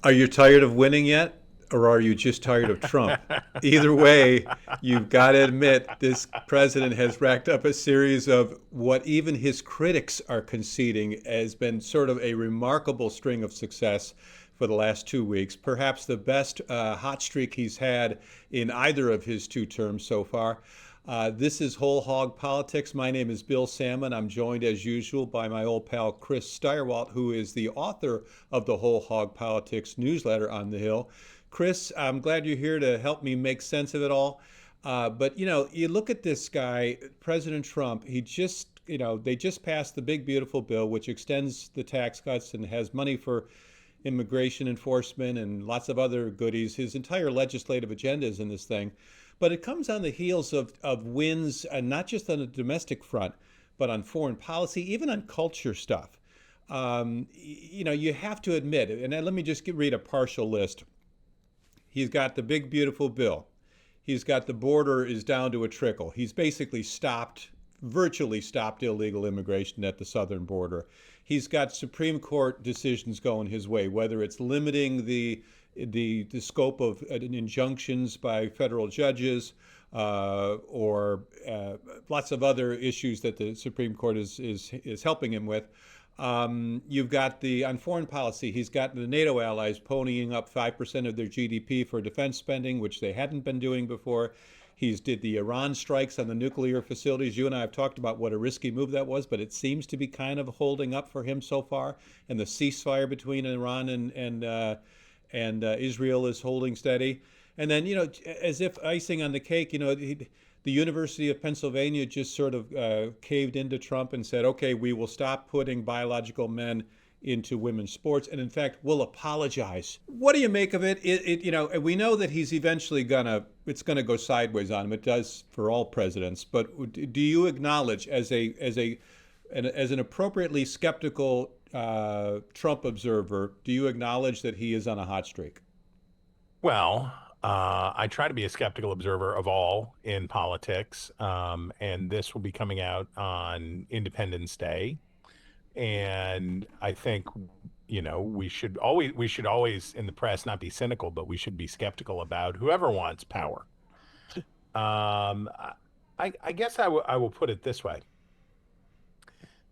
Are you tired of winning yet? Or are you just tired of Trump? Either way, you've got to admit this president has racked up a series of what even his critics are conceding has been sort of a remarkable string of success for the last 2 weeks. Perhaps the best hot streak he's had in either of his two terms so far. This is Whole Hog Politics. My name is Bill Sammon. I'm joined as usual by my old pal Chris Stirewalt, who is the author of the Whole Hog Politics newsletter on the Hill. Chris, I'm glad you're here to help me make sense of it all. But you look at this guy, President Trump. He just, they just passed the big beautiful bill, which extends the tax cuts and has money for immigration enforcement and lots of other goodies. His entire legislative agenda is in this thing. But it comes on the heels of wins, not just on the domestic front, but on foreign policy, even on culture stuff. You have to admit, and let me just read a partial list. He's got the big, beautiful bill. He's got the border is down to a trickle. He's basically virtually stopped illegal immigration at the southern border. He's got Supreme Court decisions going his way, whether it's limiting the scope of injunctions by federal judges or lots of other issues that the Supreme Court is helping him with. You've got on foreign policy, he's got the NATO allies ponying up 5% of their GDP for defense spending, which they hadn't been doing before. He's did the Iran strikes on the nuclear facilities. You and I have talked about what a risky move that was, but it seems to be kind of holding up for him so far. And the ceasefire between Iran and Israel is holding steady. And then, as if icing on the cake, the University of Pennsylvania just sort of caved into Trump and said, okay, we will stop putting biological men into women's sports, and in fact, we'll apologize. What do you make of it? We know that he's eventually it's gonna go sideways on him. It does for all presidents. But do you acknowledge, as an appropriately skeptical Trump observer, do you acknowledge that he is on a hot streak? Well, I try to be a skeptical observer of all in politics, and this will be coming out on Independence Day. And I think, we should always in the press not be cynical, but we should be skeptical about whoever wants power. Um, I guess I will put it this way: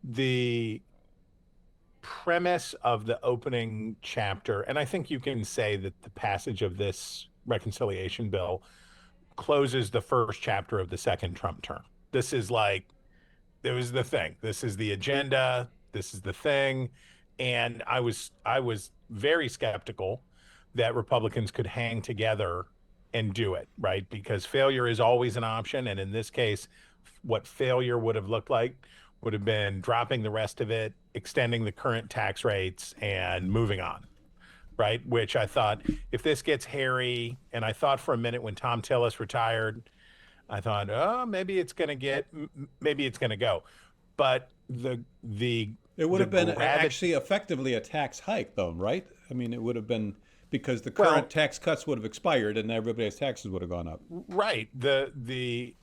the premise of the opening chapter, and I think you can say that the passage of this reconciliation bill closes the first chapter of the second Trump term. This is like, it was the thing. This is the agenda. This is the thing. And I was very skeptical that Republicans could hang together and do it, right? Because failure is always an option. And in this case, what failure would have looked like would have been dropping the rest of it, extending the current tax rates, and moving on, right? Which I thought, if this gets hairy, and I thought for a minute when Tom Tillis retired, I thought, oh, maybe it's going to go. But It would the have been gravity, actually effectively a tax hike, though, right? I mean, it would have been because the current well, tax cuts would have expired and everybody's taxes would have gone up. right. The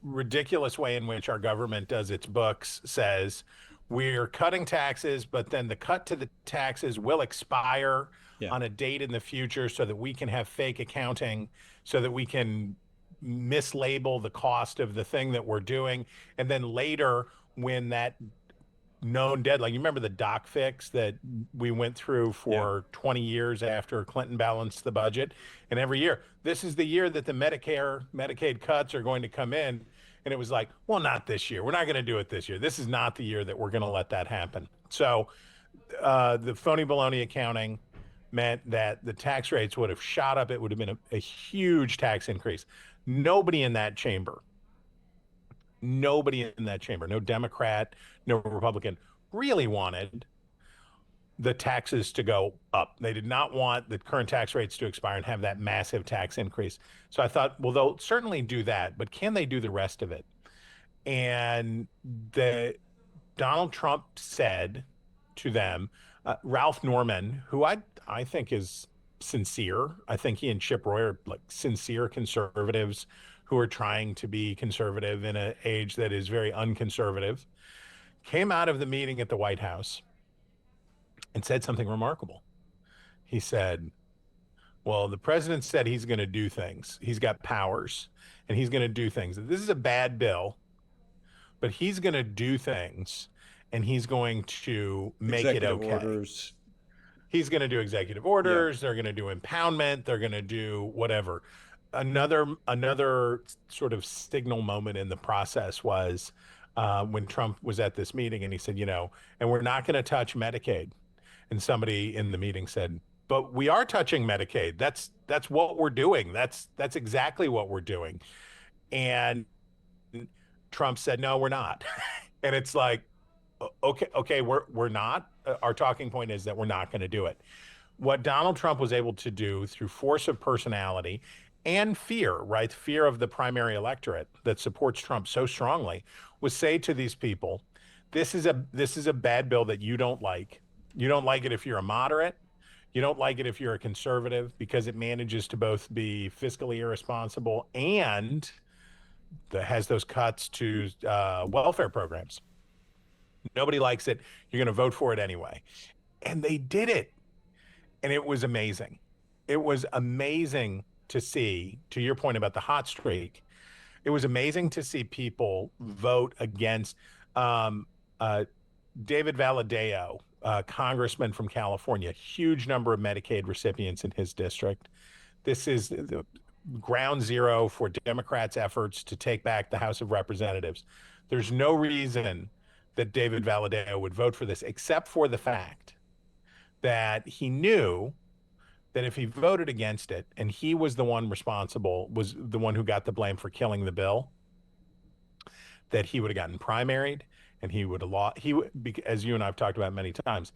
ridiculous way in which our government does its books says we're cutting taxes, but then the cut to the taxes will expire Yeah. on a date in the future so that we can have fake accounting, so that we can mislabel the cost of the thing that we're doing. And then later, when that known deadline, you remember the doc fix that we went through Yeah. for 20 years after Clinton balanced the budget? And every year, this is the year that the Medicaid cuts are going to come in. And it was like, well, not this year. We're not going to do it this year. This is not the year that we're going to let that happen. So the phony baloney accounting meant that the tax rates would have shot up. It would have been a huge tax increase. Nobody in that chamber, nobody in that chamber, no Democrat, no Republican, really wanted the taxes to go up. They did not want the current tax rates to expire and have that massive tax increase. So I thought, well, they'll certainly do that, but can they do the rest of it? And the Donald Trump said to them, Ralph Norman, who I think is sincere. I think he and Chip Roy are like sincere conservatives who are trying to be conservative in an age that is very unconservative, came out of the meeting at the White House and said something remarkable. He said, well, the president said he's going to do things. He's got powers and he's going to do things. This is a bad bill, but he's going to do things and he's going to make it Executive okay. orders. He's going to do executive Yeah. orders. They're going to do impoundment. They're going to do whatever. Another sort of signal moment in the process was when Trump was at this meeting and he said, and we're not going to touch Medicaid. And somebody in the meeting said, but we are touching Medicaid. That's what we're doing. That's exactly what we're doing. And Trump said, no, we're not. And it's like, okay, we're not. Our talking point is that we're not going to do it. What Donald Trump was able to do through force of personality and fear, right? Fear of the primary electorate that supports Trump so strongly, was say to these people, this is a bad bill that you don't like. You don't like it if you're a moderate. You don't like it if you're a conservative, because it manages to both be fiscally irresponsible and has those cuts to welfare programs. Nobody likes it. You're going to vote for it anyway. And they did it. And it was amazing. It was amazing to see, to your point about the hot streak, it was amazing to see people vote against David Valadao, congressman from California, huge number of Medicaid recipients in his district. This is the ground zero for Democrats' efforts to take back the House of Representatives. There's no reason that David Valadao would vote for this, except for the fact that he knew that if he voted against it, and he was the one responsible, was the one who got the blame for killing the bill, that he would have gotten primaried and he would have lost. As you and I've talked about many times,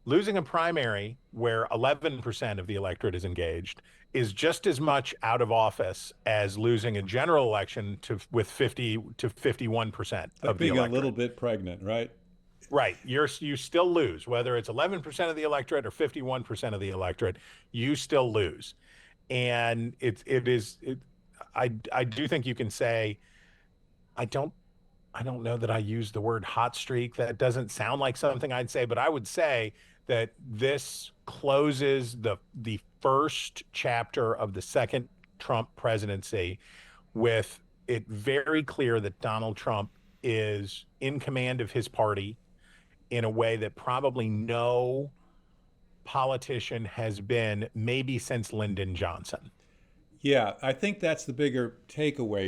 losing a primary where 11% of the electorate is engaged is just as much out of office as losing a general election with 50 to 51% Like of the being electorate. a little bit pregnant, right? Right. You still lose, whether it's 11% of the electorate or 51% of the electorate, you still lose. And I do think you can say, I don't know that I use the word hot streak. That doesn't sound like something I'd say, but I would say that this closes the first chapter of the second Trump presidency with it very clear that Donald Trump is in command of his party in a way that probably no politician has been, maybe since Lyndon Johnson. Yeah, I think that's the bigger takeaway.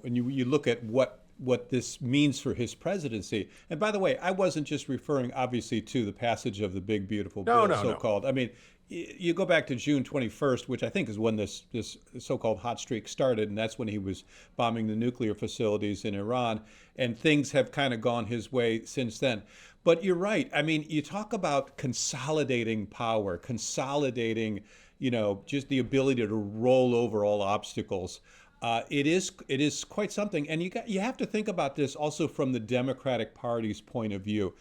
And you look at what this means for his presidency. And by the way, I wasn't just referring, obviously, to the passage of the big beautiful bill, No. so-called. I mean, you go back to June 21st, which I think is when this so-called hot streak started, and that's when he was bombing the nuclear facilities in Iran, and things have kind of gone his way since then. But you're right. I mean, you talk about consolidating power, consolidating, just the ability to roll over all obstacles. It is quite something, and you have to think about this also from the Democratic Party's point of view.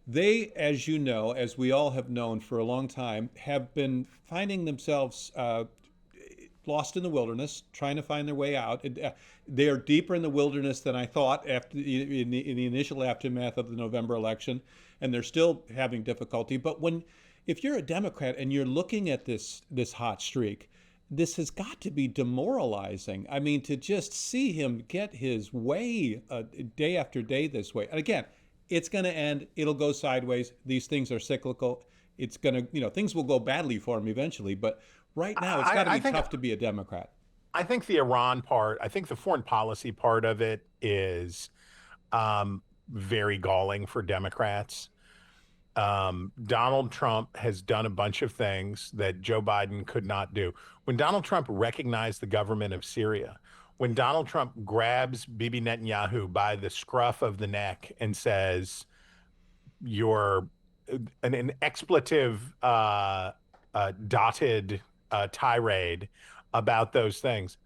They, as you know, as we all have known for a long time, have been finding themselves lost in the wilderness, trying to find their way out. They are deeper in the wilderness than I thought after in the initial aftermath of the November election, and they're still having difficulty. But if you're a Democrat and you're looking at this hot streak, this has got to be demoralizing. I mean, to just see him get his way day after day this way. And again, it's going to end. It'll go sideways. These things are cyclical. It's going to, things will go badly for him eventually. But right now, it's got to be tough to be a Democrat. I think the Iran part, I think the foreign policy part of it is very galling for Democrats. Donald Trump has done a bunch of things that Joe Biden could not do. When Donald Trump recognized the government of Syria, when Donald Trump grabs Bibi Netanyahu by the scruff of the neck and says, you're an expletive dotted tirade about those things.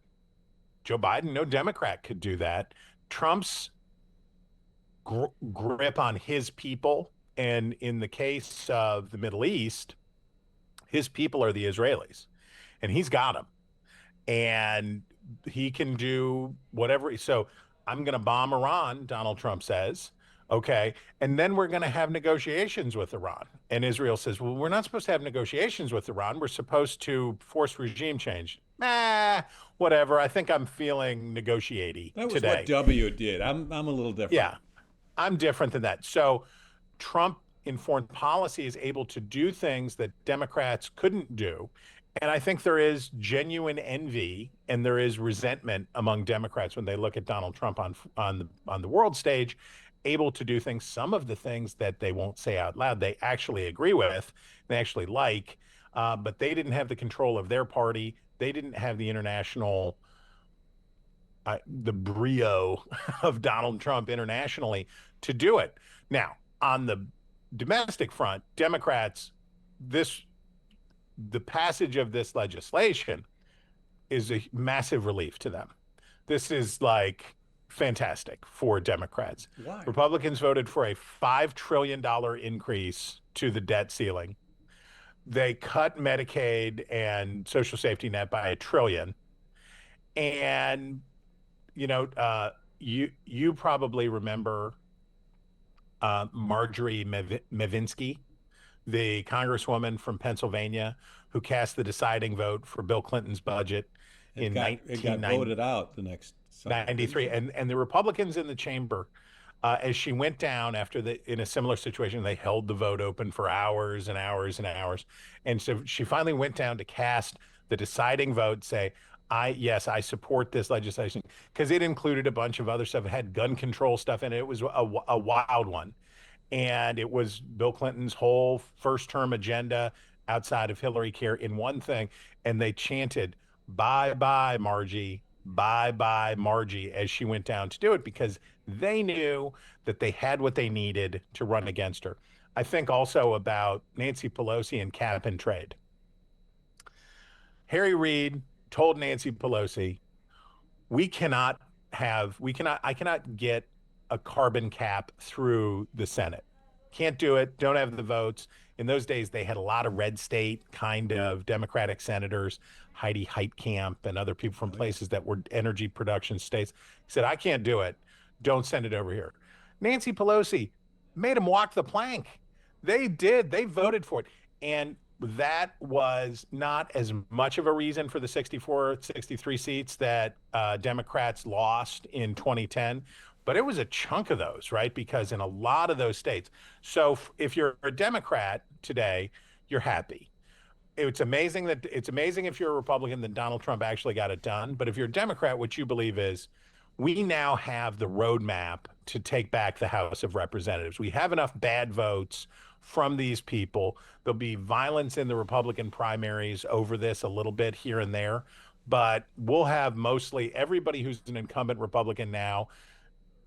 Joe Biden, no Democrat could do that. Trump's grip on his people, and in the case of the Middle East, his people are the Israelis, and he's got them. And he can do whatever. So I'm going to bomb Iran, Donald Trump says. Okay. And then we're going to have negotiations with Iran. And Israel says, well, we're not supposed to have negotiations with Iran. We're supposed to force regime change. Whatever. I think I'm feeling negotiating That was what today. W did. I'm a little different. Yeah, I'm different than that. So Trump in foreign policy is able to do things that Democrats couldn't do. And I think there is genuine envy and there is resentment among Democrats when they look at Donald Trump on the world stage, able to do things, some of the things that they won't say out loud, they actually agree with, they actually like, but they didn't have the control of their party. They didn't have the international, the brio of Donald Trump internationally to do it. Now, on the domestic front, Democrats, the passage of this legislation is a massive relief to them. This is like fantastic for Democrats. Why? Republicans voted for a $5 trillion increase to the debt ceiling. They cut Medicaid and social safety net by $1 trillion. And, you probably remember Marjorie Mavinsky, the congresswoman from Pennsylvania who cast the deciding vote for Bill Clinton's budget in It got voted out the next summer. 93. And the Republicans in the chamber, as she went down in a similar situation, they held the vote open for hours and hours and hours. And so she finally went down to cast the deciding vote, say, yes, I support this legislation, because it included a bunch of other stuff. It had gun control stuff in it. It was a wild one. And it was Bill Clinton's whole first term agenda outside of Hillary care in one thing. And they chanted, bye bye, Margie, bye bye, Margie, as she went down to do it, because they knew that they had what they needed to run against her. I think also about Nancy Pelosi and cap and trade. Harry Reid told Nancy Pelosi, I cannot get a carbon cap through the Senate. Can't do it. Don't have the votes. In those days, they had a lot of red state kind of Democratic senators, Heidi Heitkamp and other people from places that were energy production states. He said, I can't do it. Don't send it over here. Nancy Pelosi made them walk the plank. They did. They voted for it. And that was not as much of a reason for the 64, 63 seats that Democrats lost in 2010. But it was a chunk of those, right? Because in a lot of those states. So if you're a Democrat today, you're happy. It's amazing if you're a Republican that Donald Trump actually got it done. But if you're a Democrat, what you believe is we now have the roadmap to take back the House of Representatives. We have enough bad votes from these people. There'll be violence in the Republican primaries over this a little bit here and there. But we'll have mostly everybody who's an incumbent Republican now.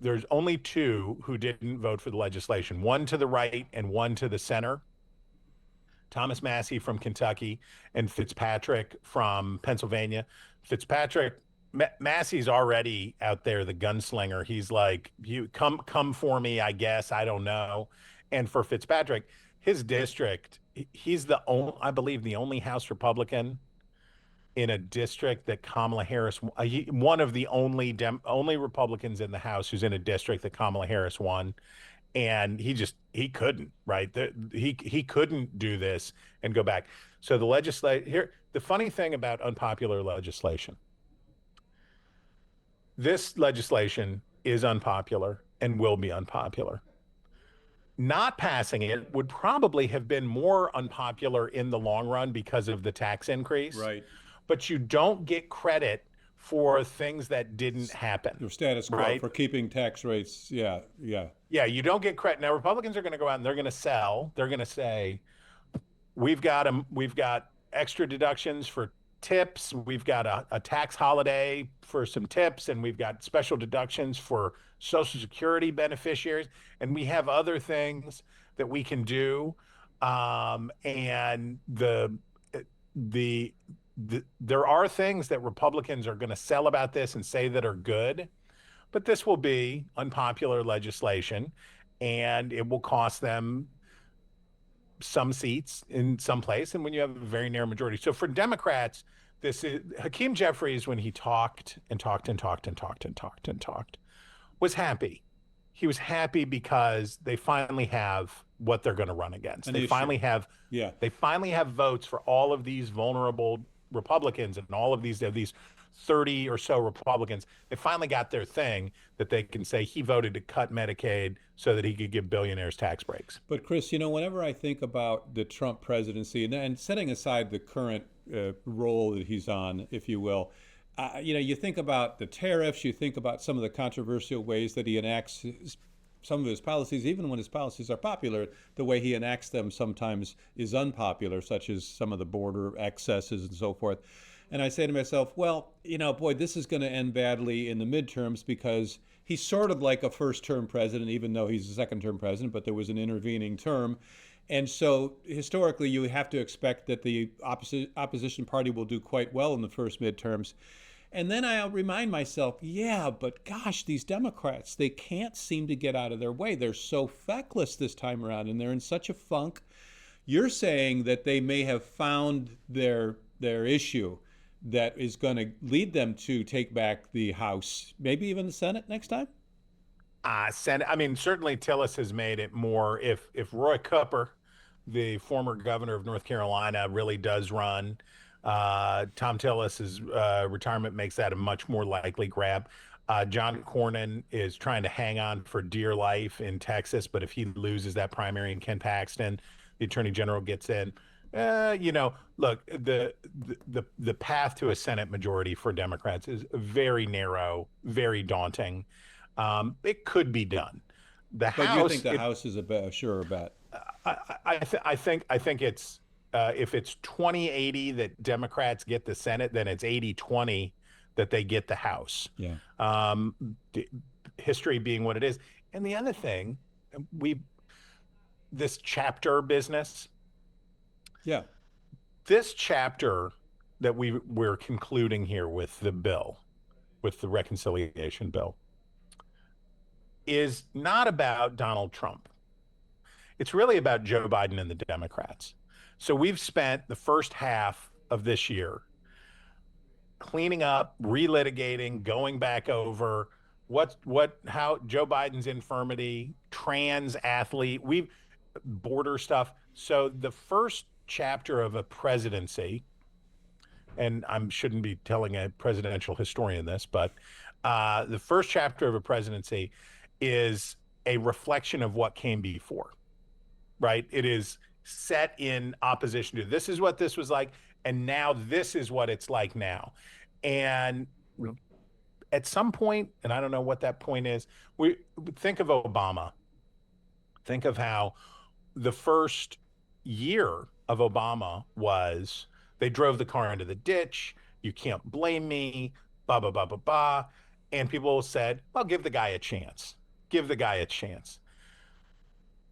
There's only two who didn't vote for the legislation, one to the right and one to the center. Thomas Massie from Kentucky and Fitzpatrick from Pennsylvania. Massey's already out there, the gunslinger. He's like, you come for me, I guess. I don't know. And for Fitzpatrick, his district, he's I believe the only House Republican in a district that Kamala Harris, one of the only Republicans in the House who's in a district that Kamala Harris won. And he couldn't, right? He couldn't do this and go back. So the funny thing about unpopular legislation, this legislation is unpopular and will be unpopular. Not passing it would probably have been more unpopular in the long run because of the tax increase. Right. But you don't get credit for things that didn't happen. The status quo, right? For keeping tax rates. Yeah. Yeah, you don't get credit. Now, Republicans are going to go out and they're going to sell. They're going to say, we've got extra deductions for tips. We've got a tax holiday for some tips, and we've got special deductions for Social Security beneficiaries, and we have other things that we can do. And there are things that Republicans are going to sell about this and say that are good, but this will be unpopular legislation, and it will cost them some seats in some place, and when you have a very narrow majority. So for Democrats, this is Hakeem Jeffries, when he talked and talked and talked and talked and talked and talked, was happy. he was happy because they finally have what they're going to run against. An issue. Yeah. They finally have votes for all of these vulnerable Republicans and all of these 30 or so Republicans. They finally got their thing that they can say he voted to cut Medicaid so that he could give billionaires tax breaks. But Chris, you know, whenever I think about the Trump presidency and setting aside the current role that he's on, if you will, you know, you think about the tariffs, you think about some of the controversial ways that he enacts some of his policies, even when his policies are popular, the way he enacts them sometimes is unpopular, such as some of the border excesses and so forth. And I say to myself, well, you know, boy, this is going to end badly in the midterms because he's sort of like a first-term president, even though he's a second-term president, but there was an intervening term. And so historically, you have to expect that the opposition party will do quite well in the first midterms. And then I'll remind myself, yeah, but gosh, these Democrats, they can't seem to get out of their way. They're so feckless this time around, and they're in such a funk. You're saying that they may have found their issue that is going to lead them to take back the House, maybe even the Senate next time? Senate, I mean, certainly Tillis has made it more. If Roy Cooper, the former governor of North Carolina, really does run, Tom Tillis's retirement makes that a much more likely grab. John Cornyn is trying to hang on for dear life in Texas, but if he loses that primary and Ken Paxton, the attorney general, gets in, you know, look, the path to a Senate majority for Democrats is very narrow, very daunting. It could be done. The But House, you think the House is a sure bet? I think it's if it's 20-80 that Democrats get the Senate, then it's 80-20 that they get the House. Yeah. History being what it is. And the other thing, this chapter business. Yeah. This chapter that we're concluding here with the bill, with the reconciliation bill, is not about Donald Trump. It's really about Joe Biden and the Democrats. So we've spent the first half of this year cleaning up, relitigating, going back over how Joe Biden's infirmity, trans athlete, border stuff. So the first chapter of a presidency, and I shouldn't be telling a presidential historian this, but the first chapter of a presidency is a reflection of what came before, right? It is set in opposition to this is what this was like, and now this is what it's like now. And at some point, and I don't know what that point is, we think of Obama. Think of how the first year of Obama was they drove the car into the ditch. You can't blame me, blah, blah, blah, blah, blah. And people said, well, give the guy a chance. Give the guy a chance.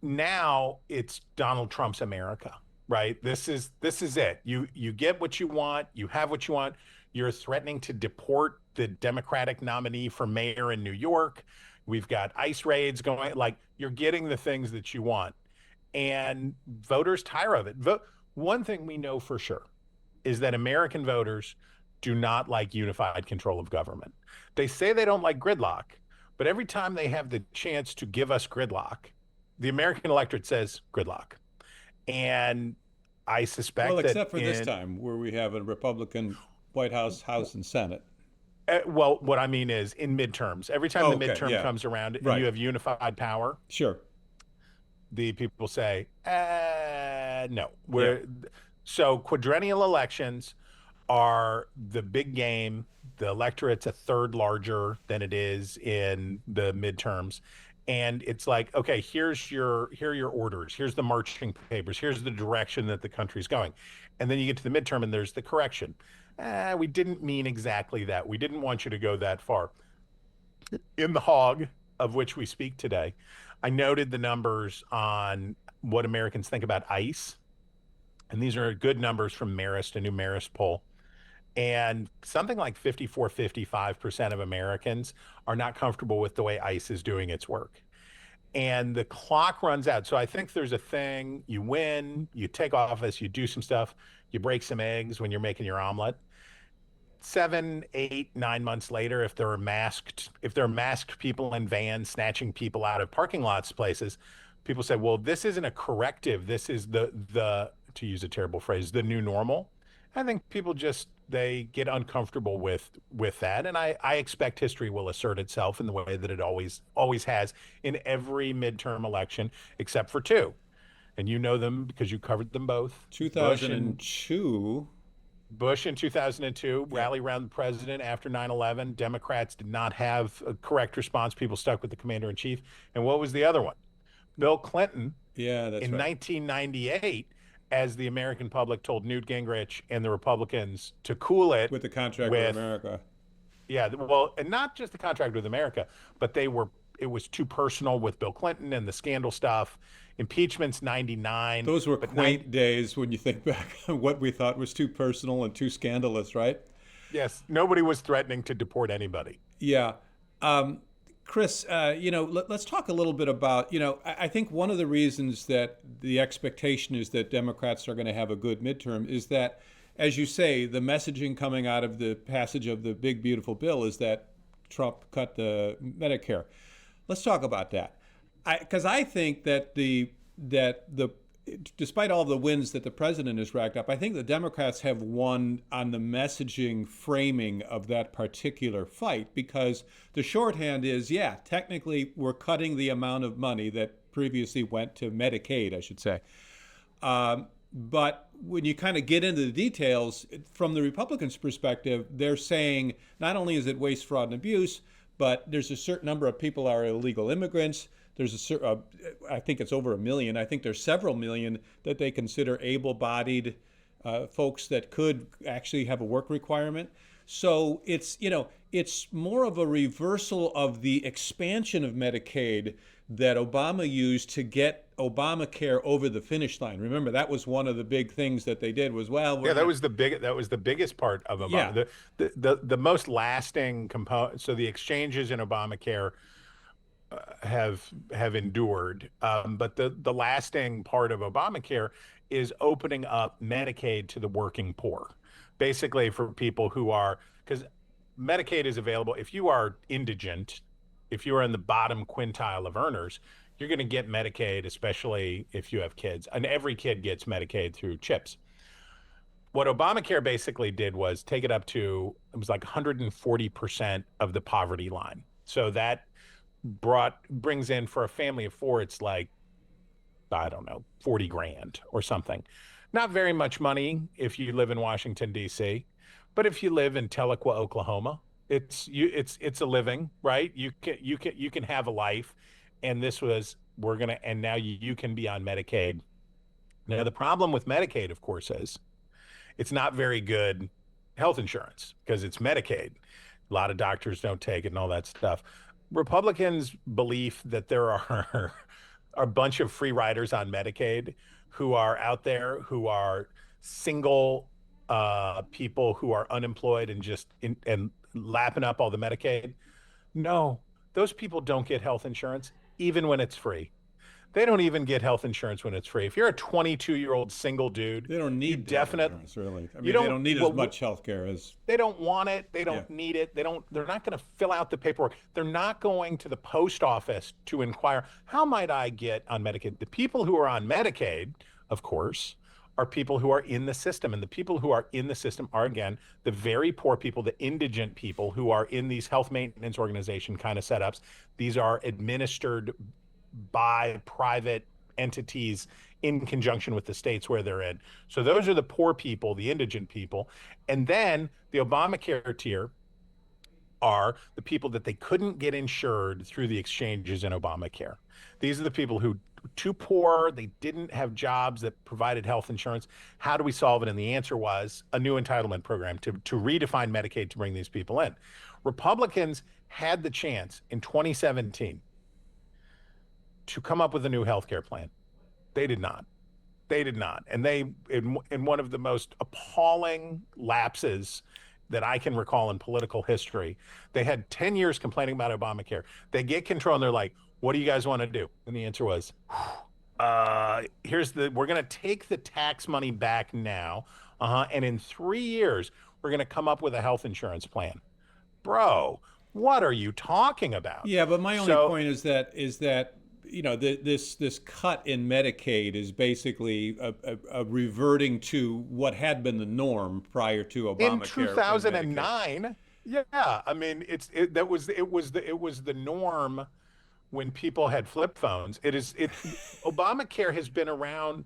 Now it's Donald Trump's America, right? This is it. You get what you want. You have what you want. You're threatening to deport the Democratic nominee for mayor in New York. We've got ICE raids going. Like, you're getting the things that you want. And voters tire of it. One thing we know for sure is that American voters do not like unified control of government. They say they don't like gridlock, but every time they have the chance to give us gridlock, the American electorate says gridlock. And I suspect well, that except for this time where we have a Republican White House, House, and Senate. Well, what I mean is in midterms. Every time the midterm comes around and you have unified power, sure, the people say, no. So quadrennial elections are the big game. The electorate's a third larger than it is in the midterms. And it's like, okay, here are your orders. Here's the marching papers. Here's the direction that the country's going. And then you get to the midterm and there's the correction. We didn't mean exactly that. We didn't want you to go that far. In the HOG, of which we speak today, I noted the numbers on what Americans think about ICE. And these are good numbers from Marist, a new Marist poll. And something like 55% of Americans are not comfortable with the way ICE is doing its work. And the clock runs out. So I think there's a thing, you win, you take office, you do some stuff, you break some eggs when you're making your omelet. 7, 8, 9 months later, if there are masked people in vans snatching people out of parking lots, places, people say, well, this isn't a corrective. This is to use a terrible phrase, the new normal. I think people just they get uncomfortable with that, and I expect history will assert itself in the way that it always has in every midterm election, except for two, and you know them because you covered them both. Bush and 2002. Bush in 2002, Yeah. rally around the president after 9/11. Democrats did not have a correct response. People stuck with the commander in chief. And what was the other one? Bill Clinton Yeah, that's in right. 1998, as the American public told Newt Gingrich and the Republicans to cool it With the contract with with, America. yeah, well, and not just the contract with America, but it was too personal with Bill Clinton and the scandal stuff. Impeachment's 99. Those were but quaint days when you think back on what we thought was too personal and too scandalous, right? Yes, nobody was threatening to deport anybody. Yeah. Um, Chris, let's talk a little bit about, I think one of the reasons that the expectation is that Democrats are going to have a good midterm is that, as you say, the messaging coming out of the passage of the big, beautiful bill is that Trump cut the Medicare. Let's talk about that. Because I think that despite all the wins that the president has racked up, I think the Democrats have won on the messaging framing of that particular fight, because the shorthand is, yeah, technically we're cutting the amount of money that previously went to Medicaid, I should say. But when you kind of get into the details, from the Republicans' perspective, they're saying not only is it waste, fraud, and abuse, but there's a certain number of people are illegal immigrants. There's I think it's over 1 million. I think there's several million that they consider able-bodied folks that could actually have a work requirement. So it's more of a reversal of the expansion of Medicaid that Obama used to get Obamacare over the finish line. Remember, that was one of the big things that they did was, well, Yeah, that was the biggest part of Obama. Yeah. The most lasting component. So the exchanges in Obamacare have endured, but the lasting part of Obamacare is opening up Medicaid to the working poor, basically for people who are, because Medicaid is available if you are indigent, if you are in the bottom quintile of earners, you're going to get Medicaid, especially if you have kids, and every kid gets Medicaid through CHIPS. What Obamacare basically did was take it up to, it was like 140% of the poverty line. So that brings in, for a family of four, it's like, I don't know, 40 grand or something. Not very much money if you live in Washington, D.C., but if you live in Tahlequah, Oklahoma, it's a living, right? You can have a life. And now you can be on Medicaid. Now, the problem with Medicaid, of course, is it's not very good health insurance because it's Medicaid. A lot of doctors don't take it and all that stuff. Republicans' belief that there are a bunch of free riders on Medicaid who are out there, who are single people who are unemployed and lapping up all the Medicaid. No, those people don't get health insurance even when it's free. They don't even get health insurance when it's free. If you're a 22-year-old single dude, they don't need health insurance, really. I mean, they don't need as much health care as... They don't want it. They don't need it. They're not going to fill out the paperwork. They're not going to the post office to inquire, how might I get on Medicaid? The people who are on Medicaid, of course, are people who are in the system. And the people who are in the system are, again, the very poor people, the indigent people who are in these health maintenance organization kind of setups. These are administered by private entities in conjunction with the states where they're in. So those are the poor people, the indigent people. And then the Obamacare tier are the people that they couldn't get insured through the exchanges in Obamacare. These are the people who too poor, they didn't have jobs that provided health insurance. How do we solve it? And the answer was a new entitlement program to redefine Medicaid to bring these people in. Republicans had the chance in 2017 to come up with a new health care plan. They did not. They did not. And they, in one of the most appalling lapses that I can recall in political history, they had 10 years complaining about Obamacare. They get control and they're like, what do you guys want to do? And the answer was, we're going to take the tax money back now. And in 3 years, we're going to come up with a health insurance plan. Bro, what are you talking about? Yeah, but my only So point is that this cut in Medicaid is basically a reverting to what had been the norm prior to in Obamacare and Medicaid. 2009, yeah, I mean, it was the norm when people had flip phones. Obamacare has been around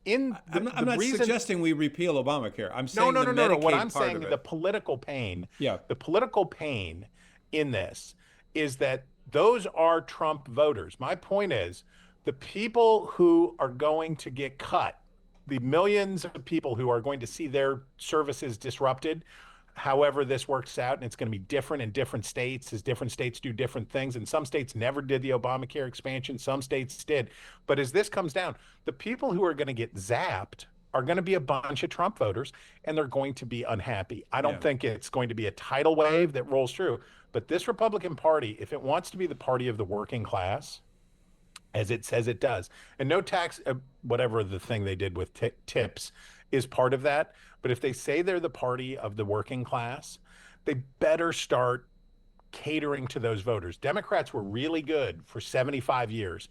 in I'm the not reason. suggesting we repeal Obamacare. I'm No, saying no, the no, no, no. What Medicaid I'm part saying, of the it. political pain, Yeah. the political pain in this is that those are Trump voters. My point is the people who are going to get cut, the millions of people who are going to see their services disrupted, however this works out, and it's going to be different in different states as different states do different things. And some states never did the Obamacare expansion, some states did. But as this comes down, the people who are going to get zapped are going to be a bunch of Trump voters, and they're going to be unhappy. I don't Yeah. think it's going to be a tidal wave that rolls through. But this Republican Party, if it wants to be the party of the working class, as it says it does, and no tax, whatever the thing they did with tips is part of that. But if they say they're the party of the working class, they better start catering to those voters. Democrats were really good for 75 years.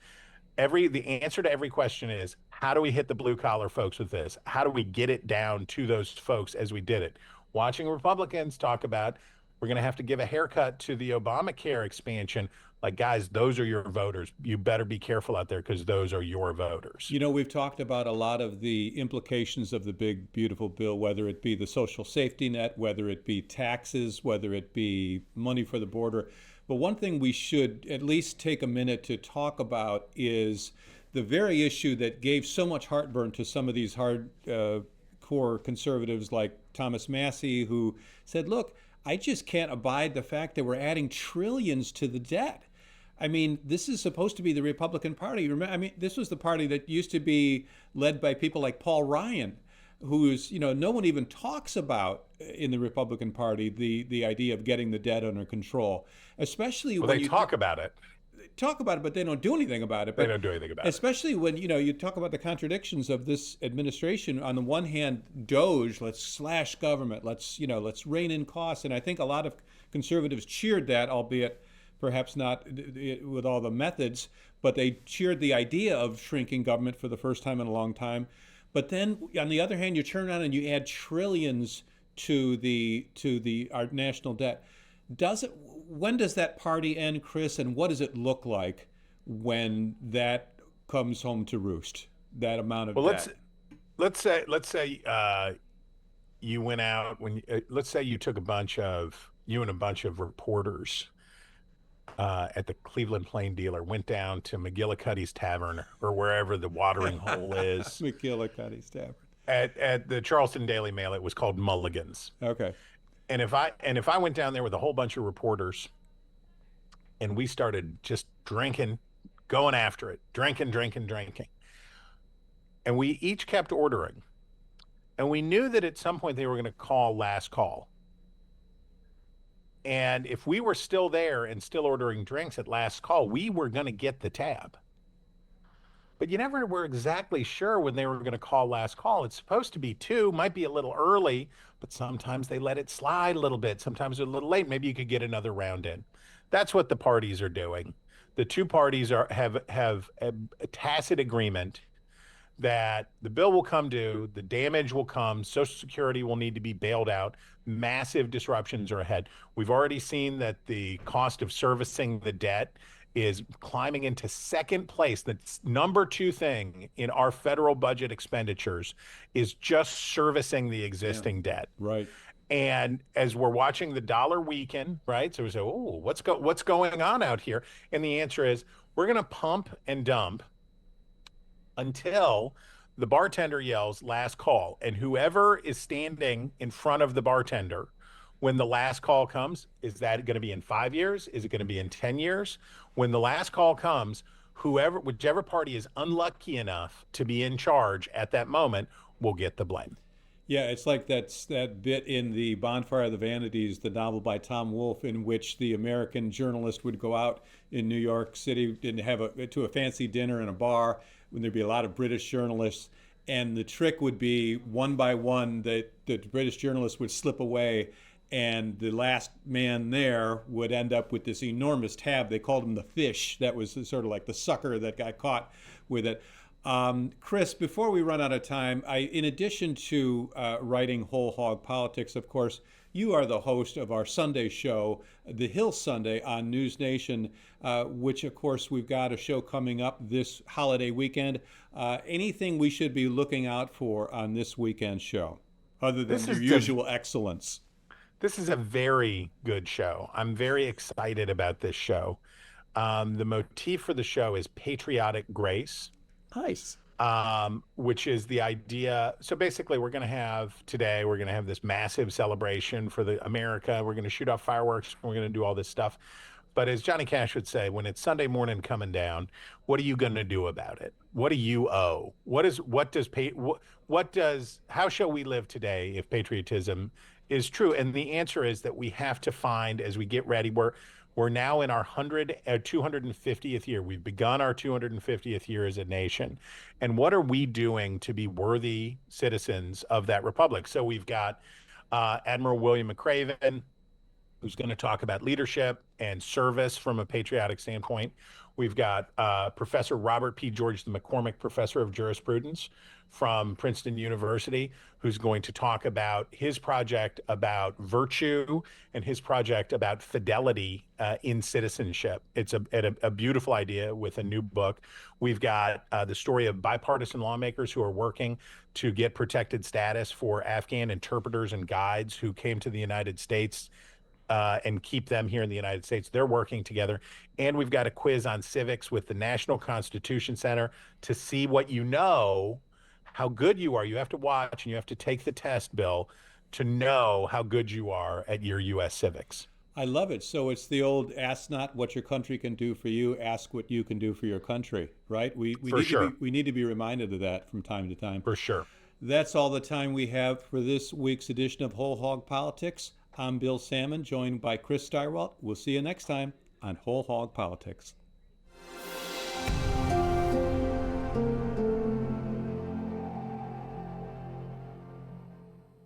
The answer to every question is, how do we hit the blue collar folks with this? How do we get it down to those folks as we did it? Watching Republicans talk about, we're going to have to give a haircut to the Obamacare expansion. Like, guys, those are your voters. You better be careful out there because those are your voters. We've talked about a lot of the implications of the big, beautiful bill, whether it be the social safety net, whether it be taxes, whether it be money for the border. But one thing we should at least take a minute to talk about is the very issue that gave so much heartburn to some of these core conservatives like Thomas Massey, who said, look, I just can't abide the fact that we're adding trillions to the debt. I mean, this is supposed to be the Republican Party. This was the party that used to be led by people like Paul Ryan, who's, no one even talks about in the Republican Party the idea of getting the debt under control, especially Well, when they you talk about it. talk about it, but they don't do anything about it. They don't do anything about it. Especially when, you talk about the contradictions of this administration. On the one hand, Doge, let's slash government, let's rein in costs. And I think a lot of conservatives cheered that, albeit perhaps not with all the methods, but they cheered the idea of shrinking government for the first time in a long time. But then, on the other hand, you turn around and you add trillions to our national debt. When does that party end, Chris, and what does it look like when that comes home to roost? That amount of debt. Let's say you went out let's say you took a bunch of reporters at the Cleveland Plain Dealer, went down to McGillicuddy's Tavern or wherever the watering hole is. McGillicuddy's Tavern. At the Charleston Daily Mail, it was called Mulligan's. Okay. And if I went down there with a whole bunch of reporters and we started just drinking, going after it, drinking, and we each kept ordering, and we knew that at some point they were going to call last call. And if we were still there and still ordering drinks at last call, we were going to get the tab. But you never were exactly sure when they were going to call last call. It's supposed to be 2, might be a little early, but sometimes they let it slide a little bit. Sometimes they're a little late. Maybe you could get another round in. That's what the parties are doing. The two parties have a tacit agreement that the bill will come due, the damage will come, Social Security will need to be bailed out, massive disruptions are ahead. We've already seen that the cost of servicing the debt is climbing into second place. The number 2 thing in our federal budget expenditures is just servicing the existing debt. Right. And as we're watching the dollar weaken, right? So we say, oh, what's going on out here? And the answer is, we're going to pump and dump until the bartender yells last call. And whoever is standing in front of the bartender when the last call comes, is that going to be in 5 years? Is it going to be in 10 years? When the last call comes, whichever party is unlucky enough to be in charge at that moment will get the blame. Yeah, it's like that bit in the Bonfire of the Vanities, the novel by Tom Wolfe, in which the American journalist would go out in New York City and have to a fancy dinner in a bar when there'd be a lot of British journalists, and the trick would be one by one that the British journalist would slip away, and the last man there would end up with this enormous tab. They called him the fish. That was sort of like the sucker that got caught with it. Chris, before we run out of time, in addition to writing Whole Hog Politics, of course, you are the host of our Sunday show, The Hill Sunday on News Nation, which, of course, we've got a show coming up this holiday weekend. Anything we should be looking out for on this weekend show, other than your usual excellence? This is a very good show. I'm very excited about this show. The motif for the show is patriotic grace. Nice. Which is the idea. So basically, we're going to have this massive celebration for the America. We're going to shoot off fireworks. We're going to do all this stuff. But as Johnny Cash would say, when it's Sunday morning coming down, what are you going to do about it? What do you owe? How shall we live today if patriotism is true? And the answer is that we have to find, as we get ready, we're now in our 250th year. We've begun our 250th year as a nation. And what are we doing to be worthy citizens of that republic? So we've got Admiral William McRaven, who's going to talk about leadership and service from a patriotic standpoint. We've got Professor Robert P. George, the McCormick Professor of Jurisprudence from Princeton University, who's going to talk about his project about virtue and his project about fidelity in citizenship. It's a beautiful idea with a new book. We've got the story of bipartisan lawmakers who are working to get protected status for Afghan interpreters and guides who came to the United States and keep them here in the United States. They're working together. And we've got a quiz on civics with the National Constitution Center to see what you know, how good you are. You have to watch and you have to take the test, Bill, to know how good you are at your U.S. civics. I love it. So it's the old ask not what your country can do for you, ask what you can do for your country, right? We need to be reminded of that from time to time. For sure. That's all the time we have for this week's edition of Whole Hog Politics. I'm Bill Sammon, joined by Chris Stirewalt. We'll see you next time on Whole Hog Politics.